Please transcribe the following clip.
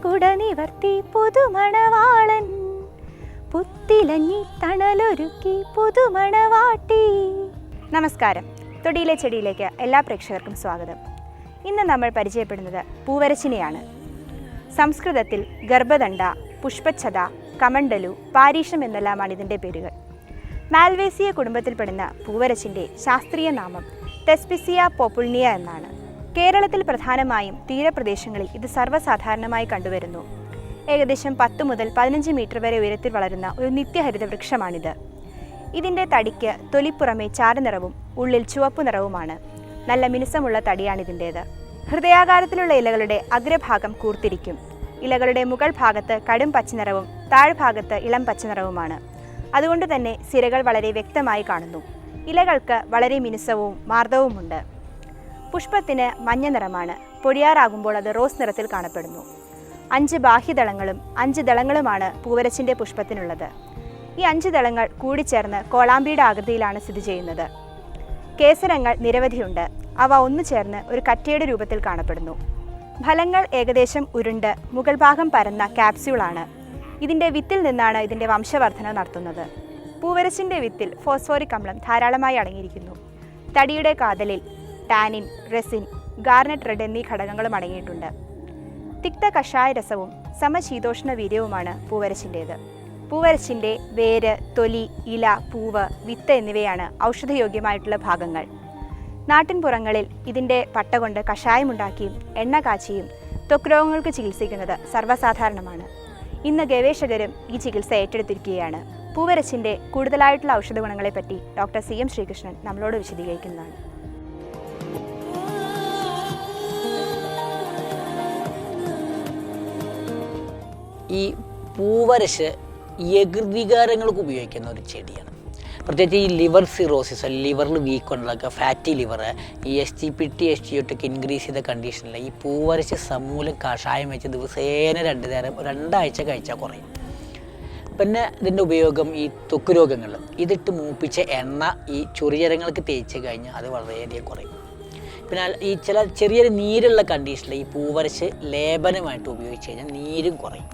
കുടനിവർത്തി പുതുമണവാളൻ പുത്തിലഞ്ഞി തണലൊരുക്കി പുതുമണവാട്ടി. നമസ്കാരം, തൊടിയിലെ ചെടിയിലേക്ക് എല്ലാ പ്രേക്ഷകർക്കും സ്വാഗതം. ഇന്ന് നമ്മൾ പരിചയപ്പെടുന്നത് പൂവരച്ചിനെയാണ്. സംസ്കൃതത്തിൽ ഗർഭദണ്ഡ, പുഷ്പച്ഛത, കമണ്ടലു, പാരീഷം എന്നെല്ലാമാണ് ഇതിൻ്റെ പേരുകൾ. മാൽവേസിയ കുടുംബത്തിൽപ്പെടുന്ന പൂവരച്ചിൻ്റെ ശാസ്ത്രീയ നാമം തെസ്പിസിയ പോപ്പുൾനിയ എന്നാണ്. കേരളത്തിൽ പ്രധാനമായും തീരപ്രദേശങ്ങളിൽ ഇത് സർവ്വസാധാരണമായി കണ്ടുവരുന്നു. ഏകദേശം 10 മുതൽ 15 മീറ്റർ വരെ ഉയരത്തിൽ വളരുന്ന ഒരു നിത്യഹരിത വൃക്ഷമാണിത്. ഇതിൻ്റെ തടിക്ക് തൊലിപ്പുറമെ ചാരനിറവും ഉള്ളിൽ ചുവപ്പു നിറവുമാണ്. നല്ല മിനുസമുള്ള തടിയാണിതിൻ്റേത്. ഹൃദയാകാരത്തിലുള്ള ഇലകളുടെ അഗ്രഭാഗം കൂർത്തിരിക്കും. ഇലകളുടെ മുകൾ ഭാഗത്ത് കടും പച്ചനിറവും താഴ്ഭാഗത്ത് ഇളം പച്ചനിറവുമാണ്. അതുകൊണ്ട് തന്നെ സിരകൾ വളരെ വ്യക്തമായി കാണുന്നു. ഇലകൾക്ക് വളരെ മിനുസവും മാർദ്ദവുമുണ്ട്. പുഷ്പത്തിന് മഞ്ഞ നിറമാണ്. പൊടിയാറാകുമ്പോൾ അത് റോസ് നിറത്തിൽ കാണപ്പെടുന്നു. 5 ബാഹ്യദളങ്ങളും 5 ദളങ്ങളുമാണ് പൂവരച്ചിൻ്റെ പുഷ്പത്തിനുള്ളത്. ഈ 5 ദളങ്ങൾ കൂടിച്ചേർന്ന് കോളാമ്പിയുടെ ആകൃതിയിലാണ് സ്ഥിതി ചെയ്യുന്നത്. കേസരങ്ങൾ നിരവധിയുണ്ട്. അവ ഒന്നു ചേർന്ന് ഒരു കറ്റയുടെ രൂപത്തിൽ കാണപ്പെടുന്നു. ഫലങ്ങൾ ഏകദേശം ഉരുണ്ട് മുകൾ ഭാഗം പരന്ന ക്യാപ്സ്യൂളാണ്. ഇതിൻ്റെ വിത്തിൽ നിന്നാണ് ഇതിൻ്റെ വംശവർധന നടത്തുന്നത്. പൂവരച്ചിൻ്റെ വിത്തിൽ ഫോസ്ഫോറിക് അമ്ലം ധാരാളമായി അടങ്ങിയിരിക്കുന്നു. തടിയുടെ കാതലിൽ ടാനിൻ, റെസിൻ, ഗാർനറ്റ് റെഡ് എന്നീ ഘടകങ്ങളും അടങ്ങിയിട്ടുണ്ട്. തിക്ത കഷായ രസവും സമശീതോഷ്ണ വീര്യവുമാണ് പൂവരച്ചിൻ്റേത്. പൂവരച്ചിൻ്റെ വേര്, തൊലി, ഇല, പൂവ്, വിത്ത് എന്നിവയാണ് ഔഷധയോഗ്യമായിട്ടുള്ള ഭാഗങ്ങൾ. നാട്ടിൻപുറങ്ങളിൽ ഇതിൻ്റെ പട്ട കൊണ്ട് കഷായമുണ്ടാക്കിയും എണ്ണ കാച്ചിയും ത്വക്ക് രോഗങ്ങൾക്ക് ചികിത്സിക്കുന്നത് സർവ്വസാധാരണമാണ്. ഇന്ന് ഗവേഷകരും ഈ ചികിത്സ ഏറ്റെടുത്തിരിക്കുകയാണ്. പൂവരച്ചിൻ്റെ കൂടുതലായിട്ടുള്ള ഔഷധ ഗുണങ്ങളെപ്പറ്റി ഡോക്ടർ CM ശ്രീകൃഷ്ണൻ നമ്മളോട് വിശദീകരിക്കുന്നതാണ്. ഈ പൂവരശ് യകൃതികാരങ്ങൾക്ക് ഉപയോഗിക്കുന്ന ഒരു ചെടിയാണ്. പ്രത്യേകിച്ച് ഈ ലിവർ സിറോസിസ്, ലിവറിൽ വീക്ക് ഉണ്ടാക്കുക, ഫാറ്റി ലിവർ, ഈ SGPT SGOT ഒക്കെ ഇൻക്രീസ് ചെയ്ത കണ്ടീഷനിൽ ഈ പൂവരശ് സമൂലം കഷായം വെച്ച് ദിവസേന 2 നേരം 2 ആഴ്ച കഴിച്ചാൽ കുറയും. പിന്നെ ഇതിൻ്റെ ഉപയോഗം ഈ ത്വക്ക് രോഗങ്ങൾ ഇതിട്ട് മൂപ്പിച്ച എണ്ണ ഈ ചൊറിയരങ്ങൾക്ക് തേച്ച് കഴിഞ്ഞാൽ അത് വളരെയധികം കുറയും. പിന്നെ ഈ ചില ചെറിയൊരു നീരുള്ള കണ്ടീഷനിൽ ഈ പൂവരശ് ലേപനമായിട്ട് ഉപയോഗിച്ച് കഴിഞ്ഞാൽ നീരും കുറയും.